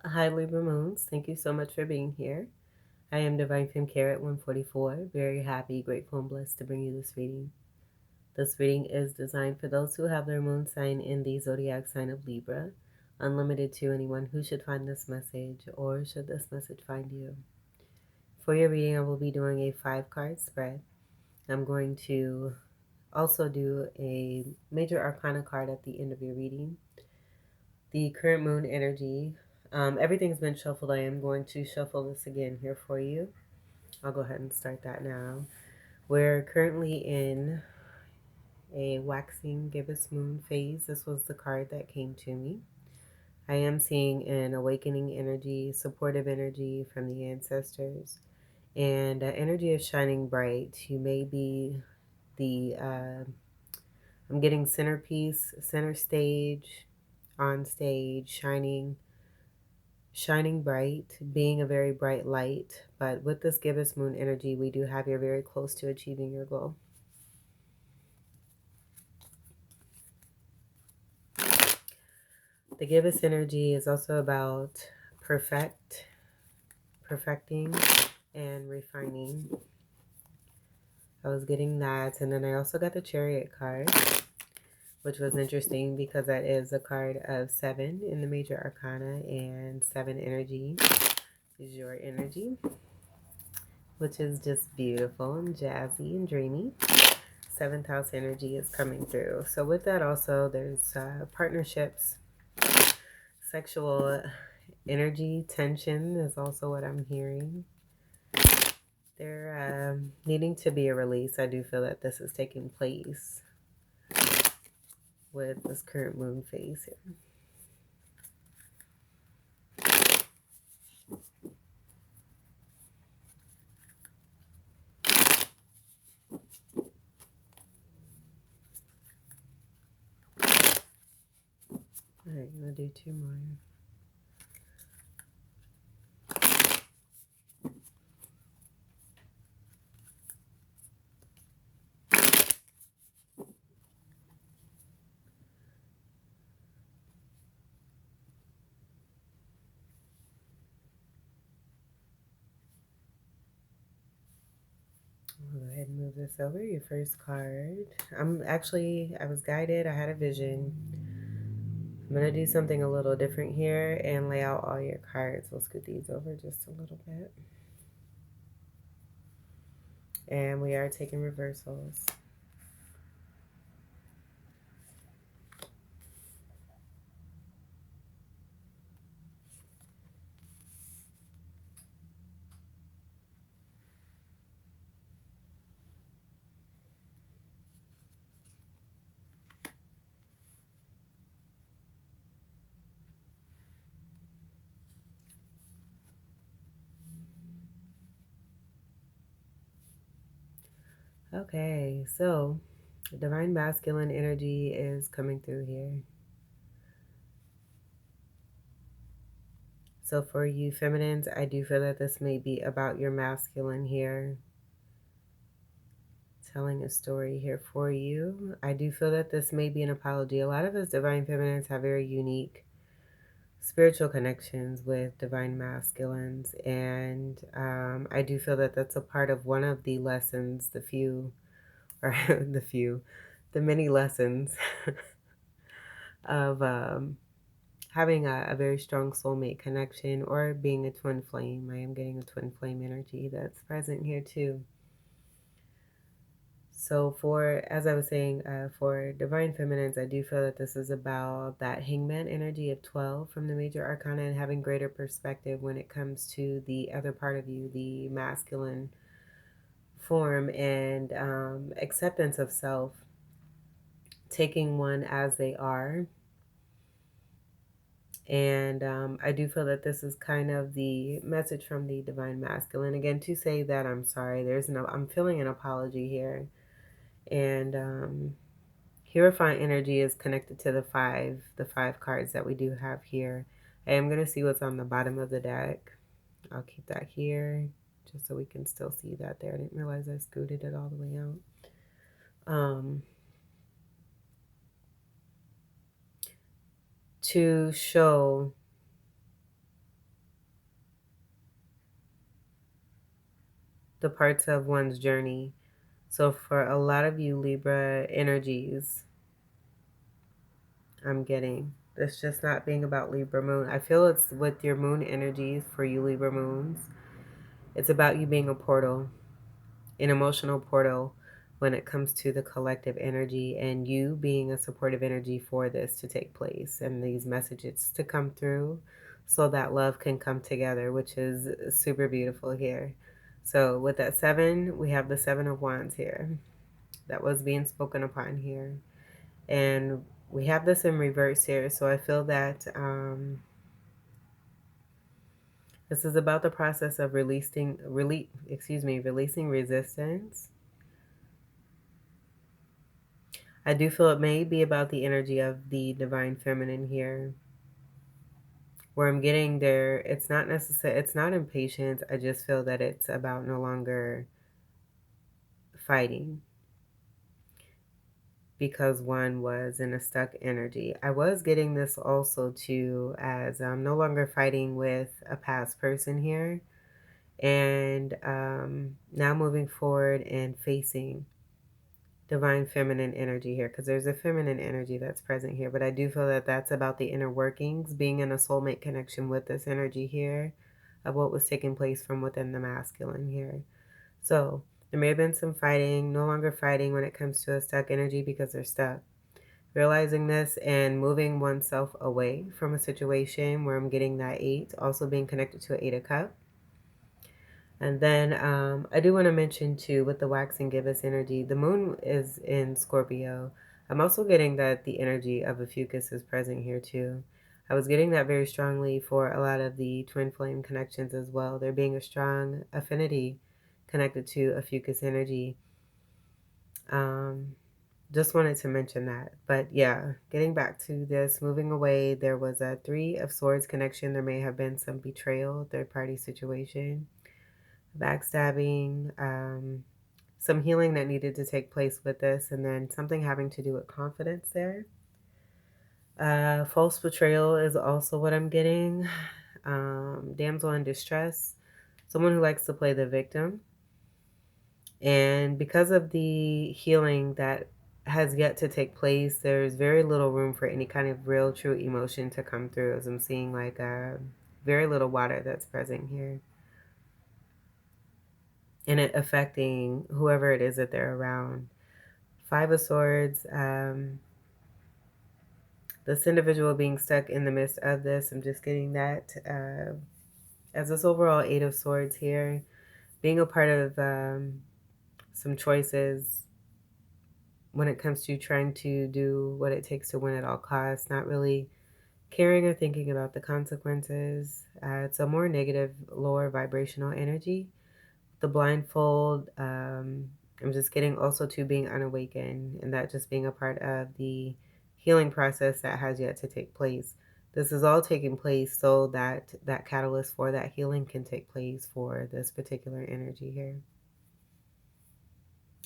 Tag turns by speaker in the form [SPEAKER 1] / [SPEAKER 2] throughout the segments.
[SPEAKER 1] Hi, Libra Moons. Thank you so much for being here. I am Divine Femme Carrot 144. Very happy, grateful, and blessed to bring you this reading. This reading is designed for those who have their moon sign in the zodiac sign of Libra, unlimited to anyone who should find this message or should this message find you. For your reading, I will be doing a 5-card spread. I'm going to also do a major arcana card at the end of your reading. The current moon energy. Everything's been shuffled. I am going to shuffle this again here for you. I'll go ahead and start that now. We're currently in a waxing gibbous moon phase. This was the card that came to me. I am seeing an awakening energy, supportive energy from the ancestors, and energy is shining bright. You may be I'm getting centerpiece, center stage, on stage, shining bright, being a very bright light. But with this gibbous moon energy, we do have you very close to achieving your goal. The gibbous energy is also about perfecting, and refining. I was getting that, and then I also got the Chariot card, which was interesting because that is a card of 7 in the major arcana, and 7 energy is your energy, which is just beautiful and jazzy and dreamy. 7th house energy is coming through. So with that also, there's partnerships, sexual energy, tension is also what I'm hearing. There needing to be a release. I do feel that this is taking place with this current moon phase here. All right, I'm going to do 2 more. I'll go ahead and move this over. Your first card. I was guided. I had a vision. I'm going to do something a little different here and lay out all your cards. We'll scoot these over just a little bit. And we are taking reversals. Okay, so divine masculine energy is coming through here. So for you feminines, I do feel that this may be about your masculine here. Telling a story here for you. I do feel that this may be an apology. A lot of us divine feminines have very unique spiritual connections with divine masculines, and I do feel that that's a part of one of the lessons, the many lessons of having a very strong soulmate connection or being a twin flame. I am getting a twin flame energy that's present here too. So as I was saying, for divine feminines, I do feel that this is about that hangman energy of 12 from the major arcana and having greater perspective when it comes to the other part of you, the masculine form, and acceptance of self, taking one as they are. And I do feel that this is kind of the message from the divine masculine. Again, to say that I'm sorry, I'm feeling an apology here. And Purifying energy is connected to the five cards that we do have here. I am going to see what's on the bottom of the deck. I'll keep that here just so we can still see that there. I didn't realize I scooted it all the way out. To show the parts of one's journey. So for a lot of you Libra energies, I'm getting it's just not being about Libra moon. I feel it's with your moon energies for you Libra moons. It's about you being a portal, an emotional portal when it comes to the collective energy, and you being a supportive energy for this to take place and these messages to come through so that love can come together, which is super beautiful here. So with that 7, we have the 7 of Wands here that was being spoken upon here. And we have this in reverse here. So I feel that this is about the process of releasing resistance. I do feel it may be about the energy of the divine feminine here. Where I'm getting there, it's not necessary, it's not impatience. I just feel that it's about no longer fighting because one was in a stuck energy. I was getting this also too as I'm no longer fighting with a past person here, and now moving forward and facing divine feminine energy here, because there's a feminine energy that's present here, but I do feel that that's about the inner workings, being in a soulmate connection with this energy here of what was taking place from within the masculine here. So there may have been some fighting, no longer fighting when it comes to a stuck energy because they're stuck. Realizing this and moving oneself away from a situation where I'm getting that 8, also being connected to an 8 of Cups. And then I do want to mention too, with the waxing gibbous energy, the moon is in Scorpio. I'm also getting that the energy of a fucus is present here too. I was getting that very strongly for a lot of the twin flame connections as well. There being a strong affinity connected to a fucus energy. Just wanted to mention that. But yeah, getting back to this, moving away, there was a 3 of Swords connection. There may have been some betrayal, third party situation, backstabbing, some healing that needed to take place with this, and then something having to do with confidence there. False betrayal is also what I'm getting. Damsel in distress, someone who likes to play the victim. And because of the healing that has yet to take place, there's very little room for any kind of real, true emotion to come through, as I'm seeing like very little water that's present here. And it affecting whoever it is that they're around. 5 of Swords, this individual being stuck in the midst of this, I'm just getting that as this overall 8 of Swords here, being a part of some choices when it comes to trying to do what it takes to win at all costs, not really caring or thinking about the consequences. It's a more negative, lower vibrational energy. The blindfold, I'm just getting also to being unawakened, and that just being a part of the healing process that has yet to take place. This is all taking place so that that catalyst for that healing can take place for this particular energy here.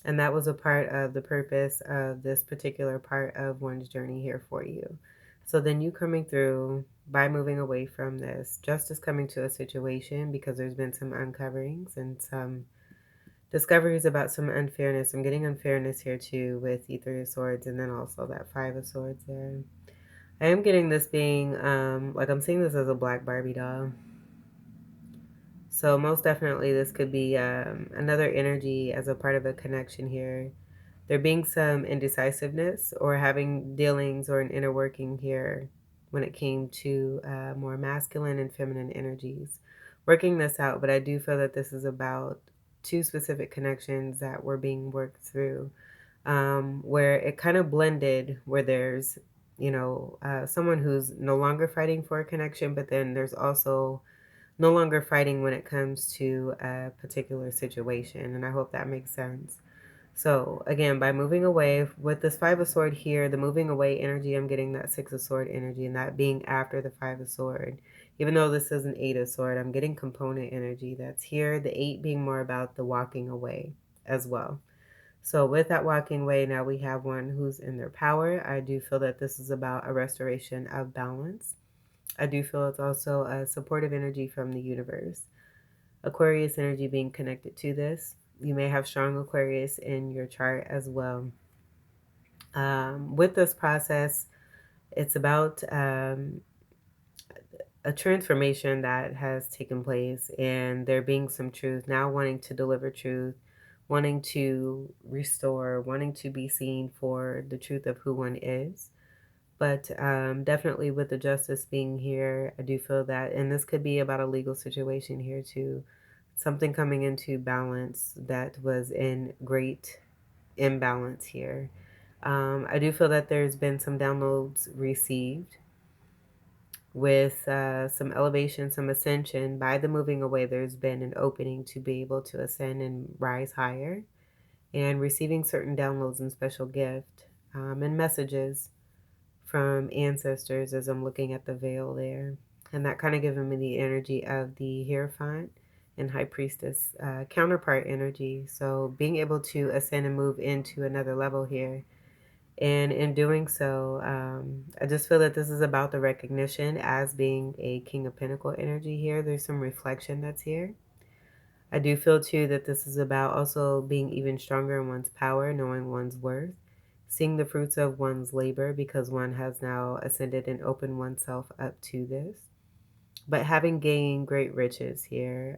[SPEAKER 1] And that was a part of the purpose of this particular part of one's journey here for you. So then you coming through by moving away from this, justice coming to a situation because there's been some uncoverings and some discoveries about some unfairness. I'm getting unfairness here too with the 3 of Swords and then also that 5 of Swords there. I am getting this being, like I'm seeing this as a black Barbie doll. So most definitely this could be another energy as a part of a connection here. There being some indecisiveness or having dealings or an inner working here when it came to more masculine and feminine energies. Working this out, but I do feel that this is about 2 specific connections that were being worked through, where it kind of blended, where there's, someone who's no longer fighting for a connection, but then there's also no longer fighting when it comes to a particular situation. And I hope that makes sense. So again, by moving away with this 5 of Sword here, the moving away energy, I'm getting that 6 of Sword energy, and that being after the 5 of Sword. Even though this is an 8 of Sword, I'm getting component energy that's here. The 8 being more about the walking away as well. So with that walking away, now we have one who's in their power. I do feel that this is about a restoration of balance. I do feel it's also a supportive energy from the universe. Aquarius energy being connected to this. You may have strong Aquarius in your chart as well. With this process, it's about a transformation that has taken place, and there being some truth, now wanting to deliver truth, wanting to restore, wanting to be seen for the truth of who one is. But definitely with the justice being here, I do feel that, and this could be about a legal situation here too, something coming into balance that was in great imbalance here. I do feel that there's been some downloads received with some elevation, some ascension. By the moving away, there's been an opening to be able to ascend and rise higher, and receiving certain downloads and special gift and messages from ancestors as I'm looking at the veil there. And that kind of giving me the energy of the Hierophant and High Priestess counterpart energy. So being able to ascend and move into another level here. And in doing so, I just feel that this is about the recognition as being a King of Pentacle energy here. There's some reflection that's here. I do feel too that this is about also being even stronger in one's power, knowing one's worth, seeing the fruits of one's labor because one has now ascended and opened oneself up to this. But having gained great riches here,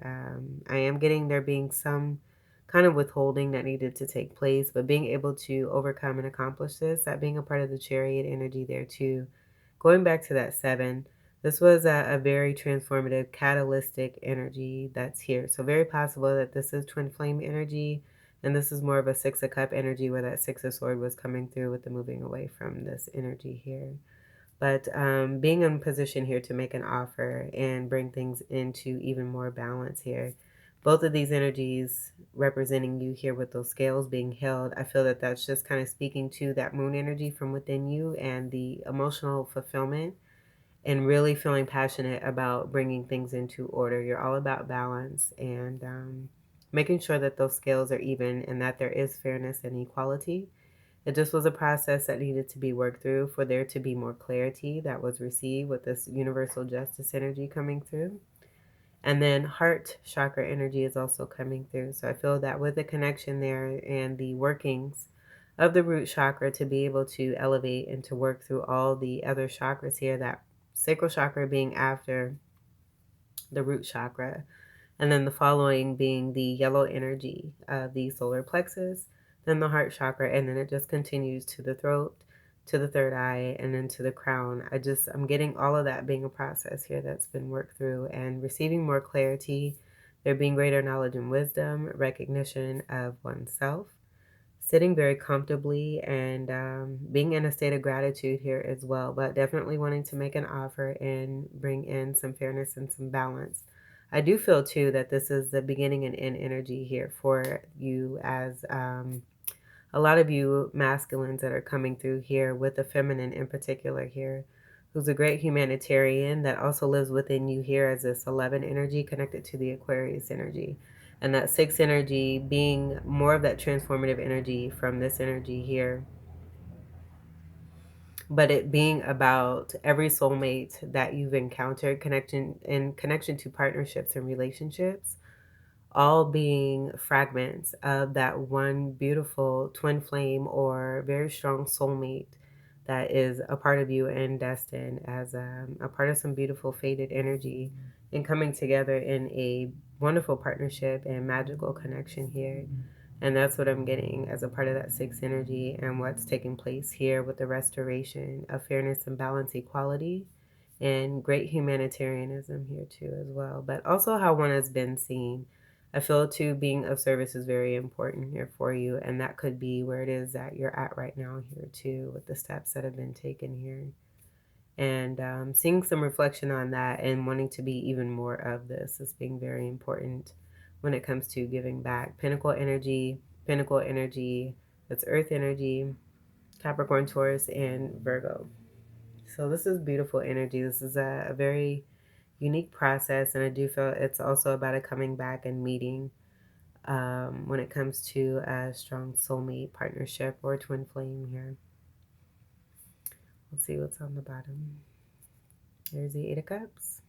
[SPEAKER 1] I am getting there being some kind of withholding that needed to take place, but being able to overcome and accomplish this, that being a part of the chariot energy there too. Going back to that 7, this was a very transformative, catalytic energy that's here. So very possible that this is twin flame energy, and this is more of a 6 of cup energy where that 6 of sword was coming through with the moving away from this energy here. But being in position here to make an offer and bring things into even more balance here. Both of these energies representing you here with those scales being held, I feel that that's just kind of speaking to that moon energy from within you and the emotional fulfillment and really feeling passionate about bringing things into order. You're all about balance and making sure that those scales are even and that there is fairness and equality. It just was a process that needed to be worked through for there to be more clarity that was received with this universal justice energy coming through. And then heart chakra energy is also coming through. So I feel that with the connection there and the workings of the root chakra to be able to elevate and to work through all the other chakras here, that sacral chakra being after the root chakra, and then the following being the yellow energy of the solar plexus, then the heart chakra, and then it just continues to the throat, to the third eye, and then to the crown. I'm getting all of that being a process here that's been worked through and receiving more clarity, there being greater knowledge and wisdom, recognition of oneself, sitting very comfortably and being in a state of gratitude here as well, but definitely wanting to make an offer and bring in some fairness and some balance. I do feel too that this is the beginning and end energy here for you as a lot of you masculines that are coming through here with the feminine in particular here, who's a great humanitarian that also lives within you here as this 11 energy connected to the Aquarius energy. And that 6 energy being more of that transformative energy from this energy here, but it being about every soulmate that you've encountered, connection to partnerships and relationships, all being fragments of that one beautiful twin flame or very strong soulmate that is a part of you and destined as a part of some beautiful faded energy and coming together in a wonderful partnership and magical connection here. And that's what I'm getting as a part of that 6 energy and what's taking place here with the restoration of fairness and balance, equality, and great humanitarianism here too as well. But also how one has been seen. I feel too being of service is very important here for you, and that could be where it is that you're at right now here too with the steps that have been taken here. And seeing some reflection on that and wanting to be even more of this is being very important when it comes to giving back. Pinnacle energy, that's earth energy, Capricorn, Taurus, and Virgo. So this is beautiful energy. This is a very unique process, and I do feel it's also about a coming back and meeting when it comes to a strong soulmate partnership or twin flame here. Let's see what's on the bottom. There's the 8 of Cups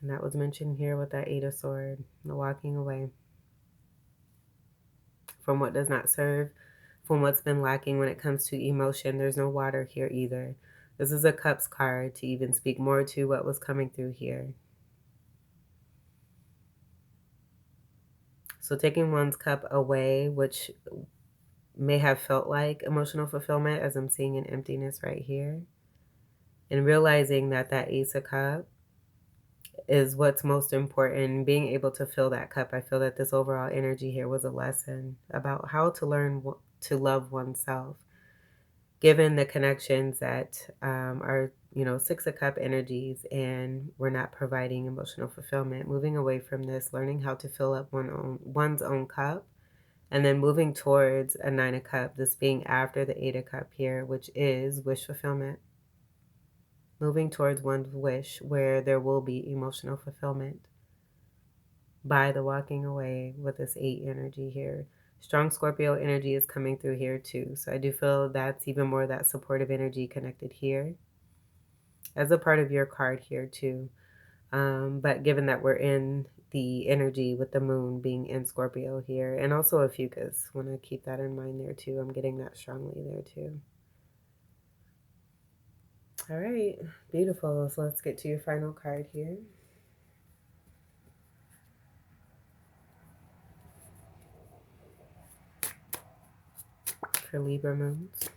[SPEAKER 1] And that was mentioned here with that Eight of Swords, the walking away from what does not serve, from what's been lacking when it comes to emotion. There's no water here either. This is a Cups card to even speak more to what was coming through here. So taking one's cup away, which may have felt like emotional fulfillment, as I'm seeing an emptiness right here, and realizing that that Ace of Cups is what's most important. Being able to fill that cup, I feel that this overall energy here was a lesson about how to learn to love oneself, given the connections that are, Six of Cup energies, and we're not providing emotional fulfillment. Moving away from this, learning how to fill up one's own cup, and then moving towards a Nine of Cup, this being after the Eight of Cup here, which is wish fulfillment. Moving towards one's wish where there will be emotional fulfillment by the walking away with this 8 energy here. Strong Scorpio energy is coming through here too. So I do feel that's even more that supportive energy connected here as a part of your card here too. But given that we're in the energy with the moon being in Scorpio here, and also a fucus, want to keep that in mind there too. I'm getting that strongly there too. All right, beautiful. So let's get to your final card here. For Libra moons.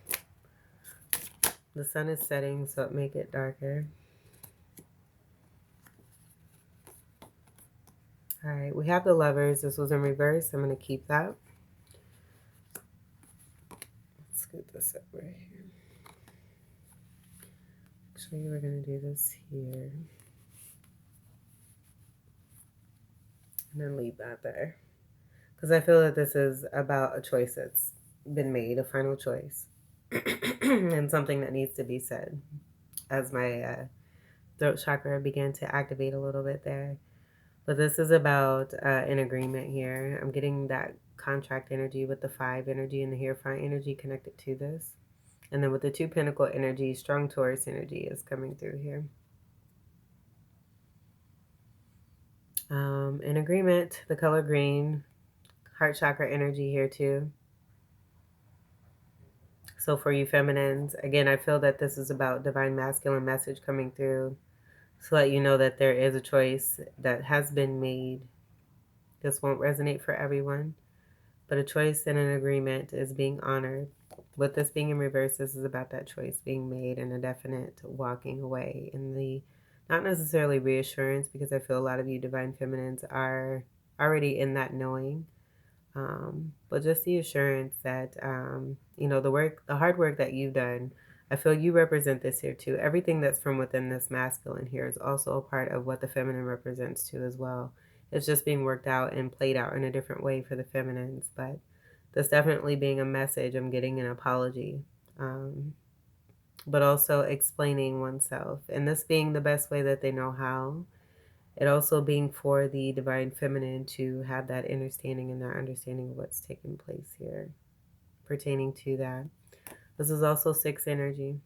[SPEAKER 1] The sun is setting, so it may get darker. All right, we have the Lovers. This was in reverse. I'm going to keep that. Let's scoot this up right here. Actually, we're going to do this here. And then leave that there. Because I feel that this is about a choice that's been made, a final choice. And something that needs to be said. As my throat chakra began to activate a little bit there. But this is about an agreement here. I'm getting that contract energy with the 5 energy and the Hierophant energy connected to this. And then with the 2 Pentacle energy, strong Taurus energy is coming through here. An agreement, the color green, heart chakra energy here too. So for you feminines, again, I feel that this is about divine masculine message coming through to let you know that there is a choice that has been made. This won't resonate for everyone, but a choice and an agreement is being honored. With this being in reverse, this is about that choice being made and a definite walking away. And the, not necessarily reassurance, because I feel a lot of you divine feminines are already in that knowing. But just the assurance that, the hard work that you've done, I feel you represent this here too. Everything that's from within this masculine here is also a part of what the feminine represents too as well. It's just being worked out and played out in a different way for the feminines. But this definitely being a message, I'm getting an apology. But also explaining oneself. And this being the best way that they know how. It also being for the divine feminine to have that understanding and that understanding of what's taking place here pertaining to that. This is also 6 energy.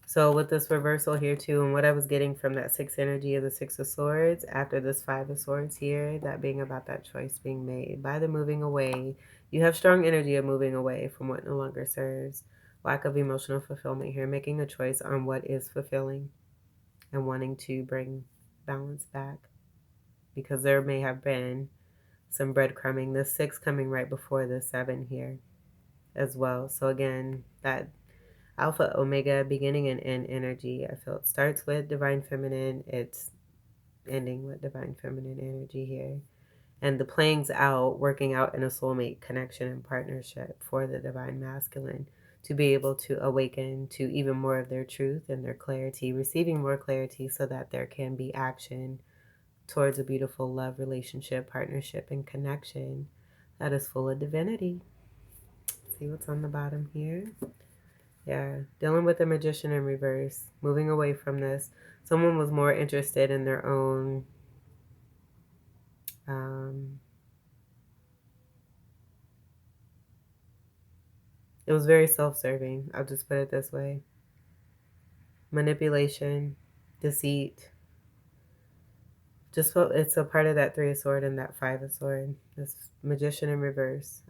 [SPEAKER 1] So with this reversal here too, and what I was getting from that 6 energy of the 6 of Swords, after this 5 of Swords here, that being about that choice being made. By the moving away, you have strong energy of moving away from what no longer serves. Lack of emotional fulfillment here, making a choice on what is fulfilling and wanting to bring balance back. Because there may have been some breadcrumbing. The 6 coming right before the 7 here as well. So again, that Alpha, Omega, beginning and end energy. I feel it starts with divine feminine. It's ending with divine feminine energy here. And the playings out, working out in a soulmate connection and partnership for the divine masculine to be able to awaken to even more of their truth and their clarity, receiving more clarity so that there can be action towards a beautiful love, relationship, partnership, and connection that is full of divinity. See what's on the bottom here? Yeah, dealing with the Magician in reverse, moving away from this. Someone was more interested in their own it was very self-serving. I'll just put it this way. manipulation, deceit. Just what it's a part of that Three of Sword and that Five of Sword. This Magician in reverse.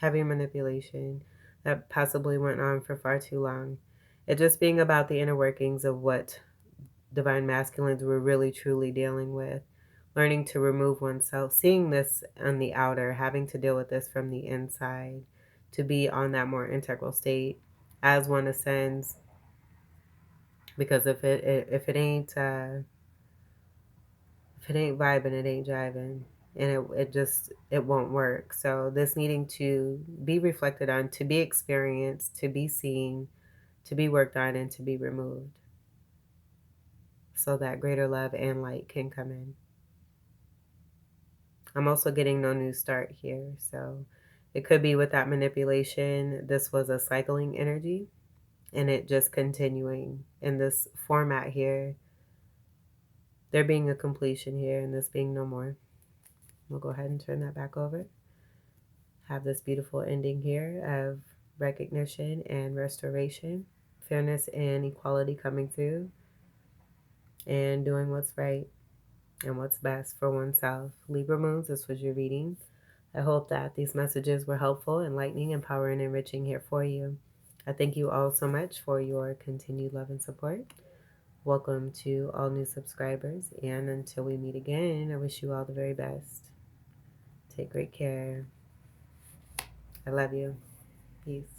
[SPEAKER 1] Heavy manipulation that possibly went on for far too long. It just being about the inner workings of what divine masculines were really truly dealing with. Learning to remove oneself, seeing this on the outer, having to deal with this from the inside, to be on that more integral state as one ascends. Because if it ain't vibing, it ain't jiving, and it won't work. So this needing to be reflected on, to be experienced, to be seen, to be worked on, and to be removed, so that greater love and light can come in. I'm also getting no new start here, so it could be with that manipulation. This was a cycling energy, and it just continuing in this format here. There being a completion here, and this being no more. We'll go ahead and turn that back over. Have this beautiful ending here of recognition and restoration, fairness and equality coming through, and doing what's right and what's best for oneself. Libra moons, this was your reading. I hope that these messages were helpful, enlightening, empowering, and enriching here for you. I thank you all so much for your continued love and support. Welcome to all new subscribers, and until we meet again, I wish you all the very best. Take great care. I love you. Peace.